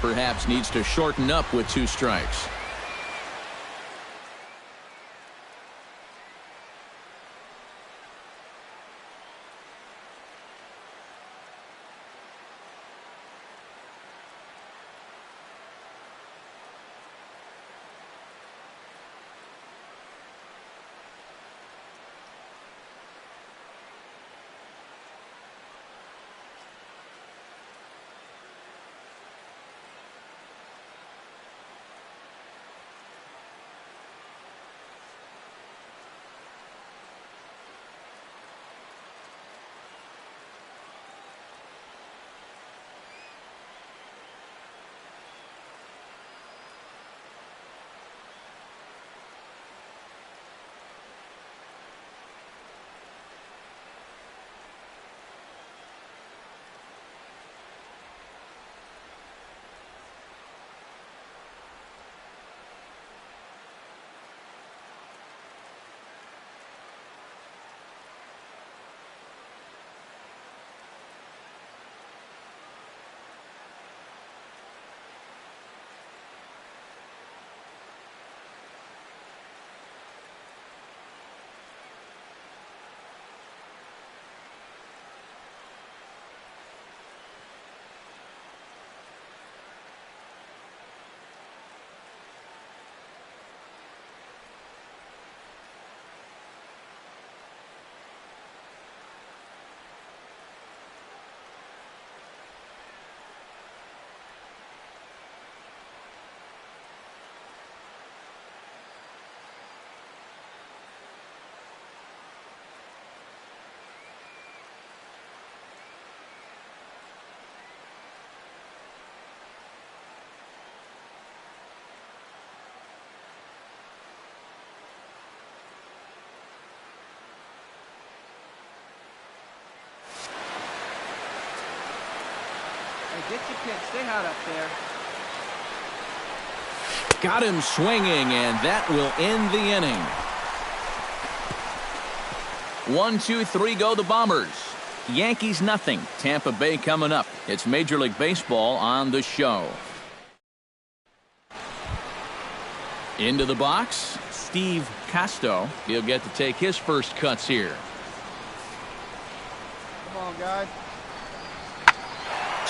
perhaps needs to shorten up with 2 strikes. Get your pitch. Stay hot up there. Got him swinging, and that will end the inning. 1, 2, 3 go the Bombers. Yankees nothing. Tampa Bay coming up. It's Major League Baseball on the show. Into the box, Steve Casto. He'll get to take his first cuts here. Come on, guys.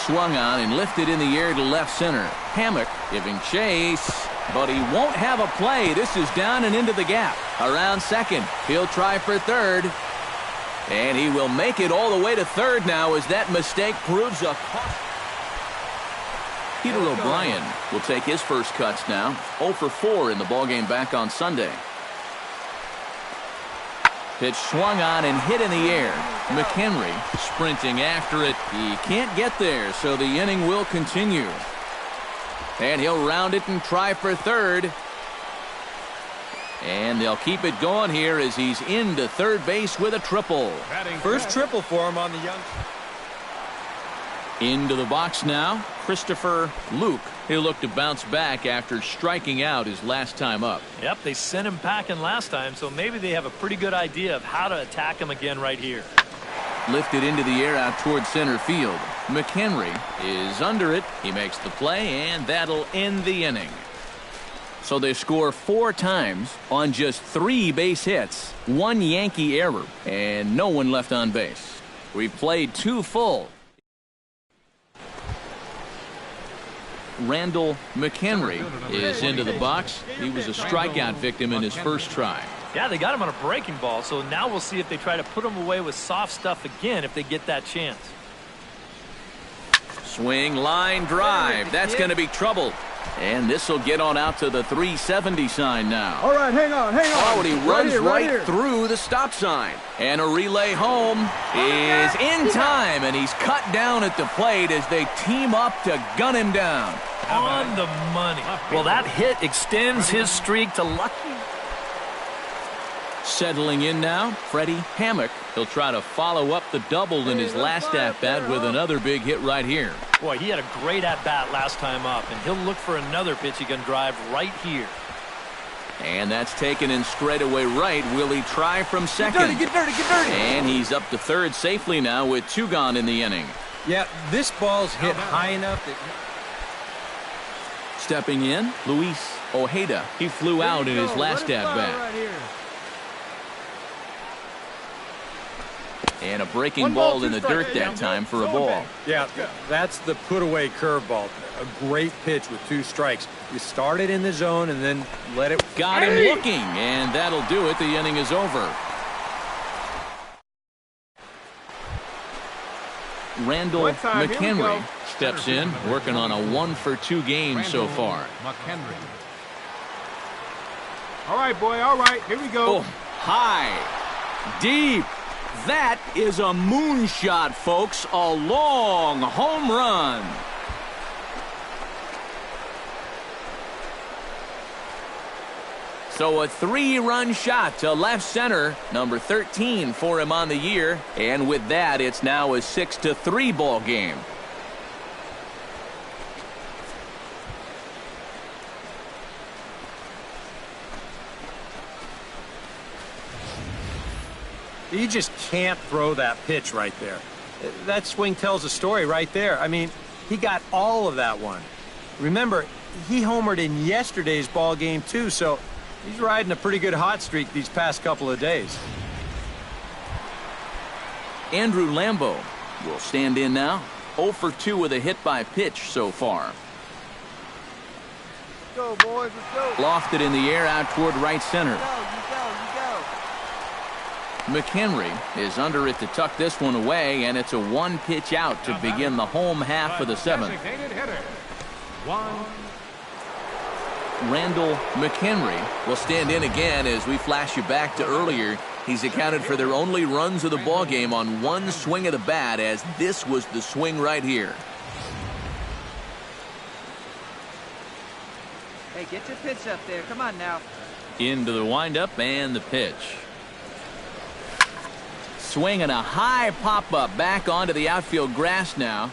Swung on and lifted in the air to left center. Hammock giving chase, but he won't have a play. This is down and into the gap. Around second. He'll try for third. And he will make it all the way to third now as that mistake proves a cost. Peter O'Brien will take his first cuts now. 0 for 4 in the ballgame back on Sunday. Pitch swung on and hit in the air. McHenry sprinting after it. He can't get there, so the inning will continue. And he'll round it and try for third. And they'll keep it going here as he's into third base with a triple. First triple for him on the young. Into the box now, Christopher Luke. He'll look to bounce back after striking out his last time up. Yep, they sent him packing last time, so maybe they have a pretty good idea of how to attack him again right here. Lifted into the air out toward center field. McHenry is under it. He makes the play, and that'll end the inning. So they score 4 times on just 3 base hits, 1 Yankee error, and no one left on base. We've played 2 full. Randall McHenry is into the box. He was a strikeout victim in his first try. Yeah, they got him on a breaking ball, so now we'll see if they try to put him away with soft stuff again if they get that chance. Swing, line, drive. That's going to be trouble. And this will get on out to the 370 sign now. All right, hang on. Oh, and he runs right here. through the stop sign. And a relay home is in time, and he's cut down at the plate as they team up to gun him down. On the money. Well, that hit extends his streak to lucky. Settling in now, Freddie Hammock. He'll try to follow up the double in his last at-bat with another big hit right here. Boy, he had a great at-bat last time up, and he'll look for another pitch he can drive right here. And that's taken in straightaway right. Will he try from second? Get dirty. And he's up to third safely now with 2 gone in the inning. Yeah, this ball's hit high enough that stepping in, Luis Ojeda. He flew out in his last at-bat. Right and a breaking ball in the dirt that time for a ball. Yeah, that's the put-away curveball. A great pitch with 2 strikes. You start it in the zone and then let it... Got him looking, and that'll do it. The inning is over. Randall McHenry steps in, working on a 1-for-2 game so far. McHenry. All right, boy, all right, here we go. Oh, high, deep. That is a moonshot, folks. A long home run. So a 3-run shot to left center, number 13 for him on the year. And with that, it's now a 6-3 ball game. You just can't throw that pitch right there. That swing tells a story right there. I mean, he got all of that one. Remember, he homered in yesterday's ball game too, so he's riding a pretty good hot streak these past couple of days. Andrew Lambo will stand in now. 0 for 2 with a hit by pitch so far. Let's go, boys. Let's go. Lofted in the air out toward right center. You go. McHenry is under it to tuck this one away, and it's a 1-pitch out to begin the home half of the 7th. Designated hitter. 1. Randall McHenry will stand in again as we flash you back to earlier. He's accounted for their only runs of the ball game on 1 swing of the bat, as this was the swing right here. Hey, get your pitch up there. Come on now. Into the windup and the pitch. Swing and a high pop-up back onto the outfield grass now.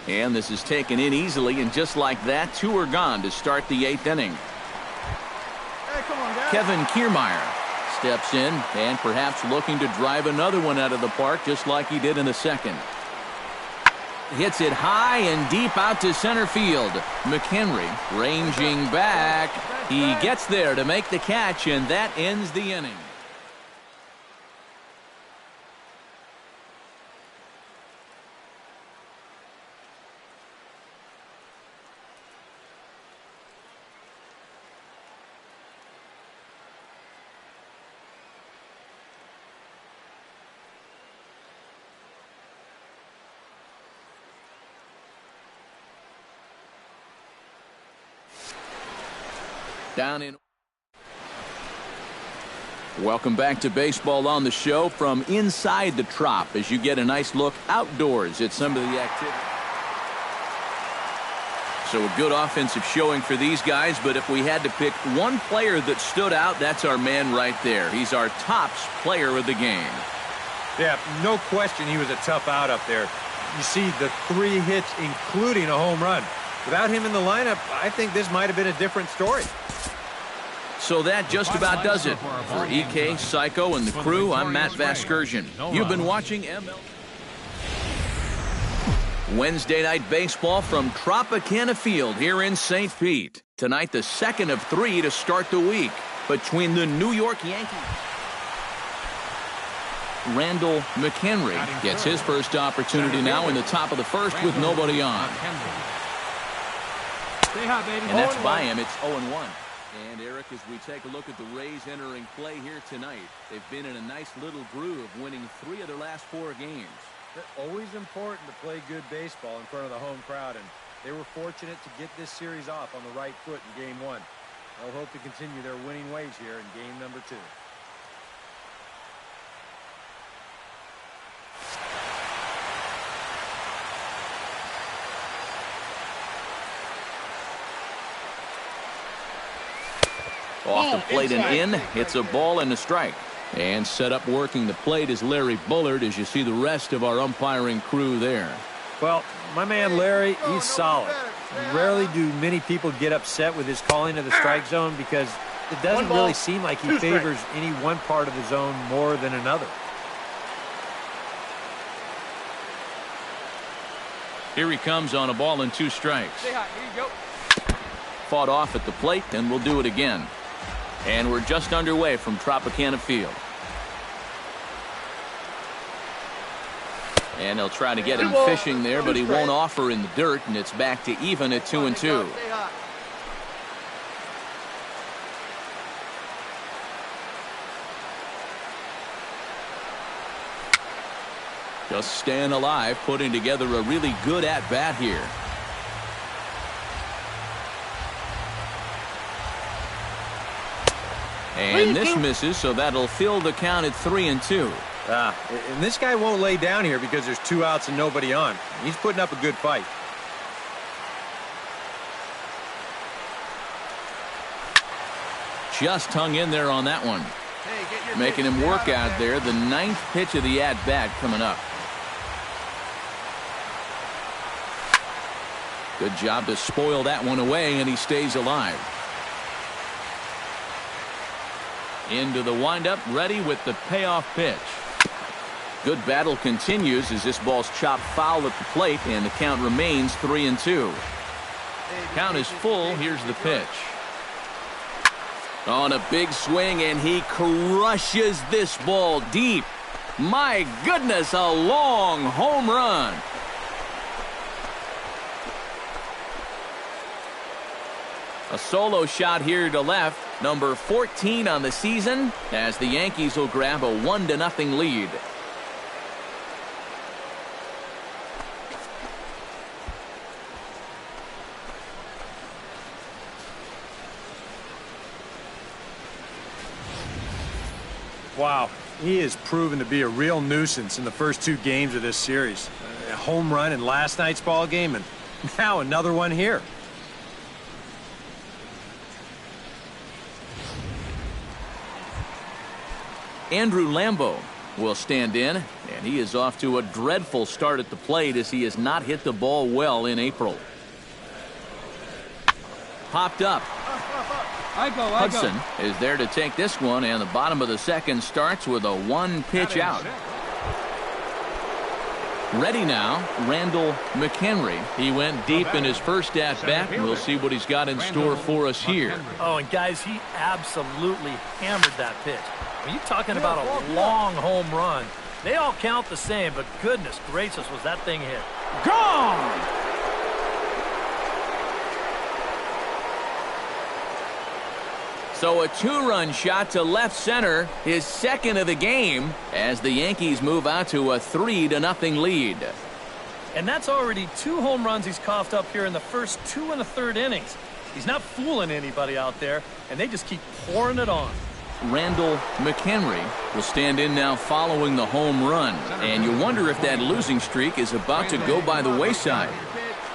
And this is taken in easily, and just like that, 2 are gone to start the 8th inning. Hey, come on, guys. Kevin Kiermaier steps in and perhaps looking to drive another one out of the park just like he did in the 2nd. Hits it high and deep out to center field. McHenry ranging back. He gets there to make the catch, and that ends the inning. Down in. Welcome back to Baseball on the Show from inside the Trop as you get a nice look outdoors at some of the activity. So a good offensive showing for these guys, but if we had to pick one player that stood out, that's our man right there. He's our tops player of the game. Yeah, no question he was a tough out up there. you see the 3 hits, including a home run. Without him in the lineup, I think this might have been a different story. So that just about does it. For EK, Psycho, and the crew, I'm Matt Vasgersian. You've been watching ML. Wednesday night baseball from Tropicana Field here in St. Pete. Tonight, the second of 3 to start the week between the New York Yankees. Randall McHenry gets his first opportunity now in the top of the first with nobody on. And that's by him. It's 0-1. And, Eric, as we take a look at the Rays entering play here tonight, they've been in a nice little groove, winning 3 of their last 4 games. It's always important to play good baseball in front of the home crowd, and they were fortunate to get this series off on the right foot in Game 1. They'll hope to continue their winning ways here in Game number 2. Off the plate and in. It's a ball and a strike. And set up working the plate is Larry Bullard as you see the rest of our umpiring crew there. Well, my man Larry, he's solid. Rarely do many people get upset with his calling of the strike zone because it doesn't really seem like he favors any one part of the zone more than another. Here he comes on a ball and 2 strikes. Here you go. Fought off at the plate, and we'll do it again. And we're just underway from Tropicana Field. And they'll try to get him fishing there, but he won't offer in the dirt, and it's back to even at 2-2. Just staying alive, putting together a really good at-bat here. And this misses, so that'll fill the count at 3-2. And this guy won't lay down here because there's 2 outs and nobody on. He's putting up a good fight. Just hung in there on that one. Making him work out there. The 9th pitch of the at-bat coming up. Good job to spoil that one away, and he stays alive. Into the windup, ready with the payoff pitch. Good battle continues as this ball's chopped foul at the plate, and the count remains 3-2. Count is full. Here's the pitch. On a big swing, and he crushes this ball deep. My goodness, a long home run. A solo shot here to left, number 14 on the season, as the Yankees will grab a 1-0 lead. Wow, he has proven to be a real nuisance in the first 2 games of this series. A home run in last night's ball game, and now another one here. Andrew Lambo will stand in, and he is off to a dreadful start at the plate as he has not hit the ball well in April. Popped up. Hudson is there to take this one, and the bottom of the second starts with a 1-pitch out. Ready now, Randall McHenry. He went deep in his first at-bat, and we'll see what he's got in store for us here. Oh, and guys, he absolutely hammered that pitch. When you're talking about a long home run, they all count the same, but goodness gracious, was that thing hit. Gone! So a 2-run shot to left center, his second of the game, as the Yankees move out to a 3-0 lead. And that's already 2 home runs he's coughed up here in the first 2 1/3 innings. He's not fooling anybody out there, and they just keep pouring it on. Randall McHenry will stand in now following the home run, and you wonder if that losing streak is about to go by the wayside.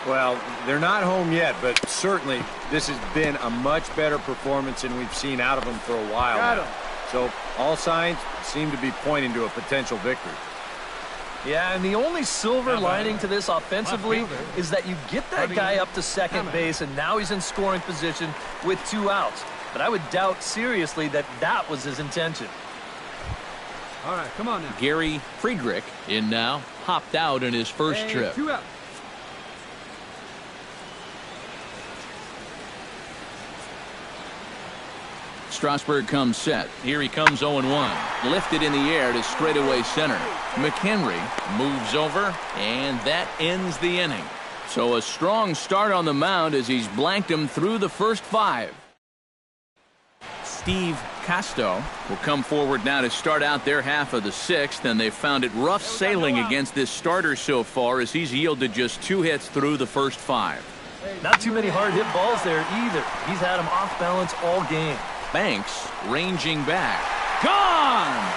Well, they're not home yet, but certainly this has been a much better performance than we've seen out of them for a while now. So all signs seem to be pointing to a potential victory. Yeah, and the only silver lining to this offensively is that you get that guy up to second base, and now he's in scoring position with 2 outs. But I would doubt seriously that that was his intention. All right, come on now. Gary Friedrich in now, hopped out in his first trip. 2 out. Strasburg comes set. Here he comes 0-1. Lifted in the air to straightaway center. McHenry moves over, and that ends the inning. So a strong start on the mound as he's blanked him through the first 5. Steve Casto will come forward now to start out their half of the 6th, and they've found it rough sailing against this starter so far as he's yielded just 2 hits through the first 5. Not too many hard hit balls there either. He's had him off balance all game. Banks ranging back. Gone!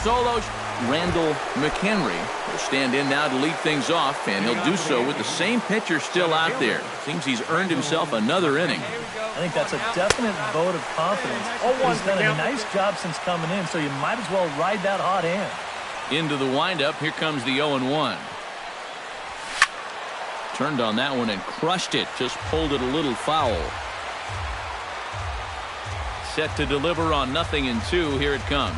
Solo. Randall McHenry will stand in now to lead things off, and he'll do so with the same pitcher still out there. Seems he's earned himself another inning. I think that's a definite vote of confidence. He's done a nice job since coming in, so you might as well ride that hot hand. Into the windup, here comes the 0-1. Turned on that one and crushed it, just pulled it a little foul. Set to deliver on 0-2, here it comes.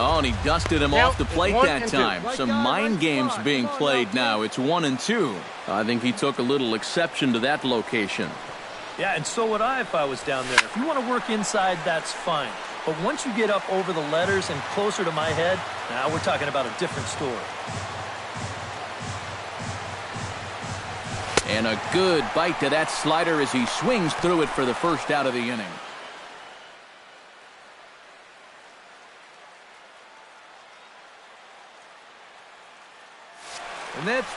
Oh, and he dusted him off the plate that time. Some mind games being played now. It's 1-2. I think he took a little exception to that location. Yeah, and so would I if I was down there. If you want to work inside, that's fine. But once you get up over the letters and closer to my head, now we're talking about a different story. And a good bite to that slider as he swings through it for the first out of the inning. And that's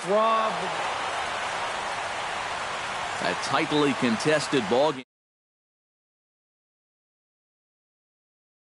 Rob. A tightly contested ball game.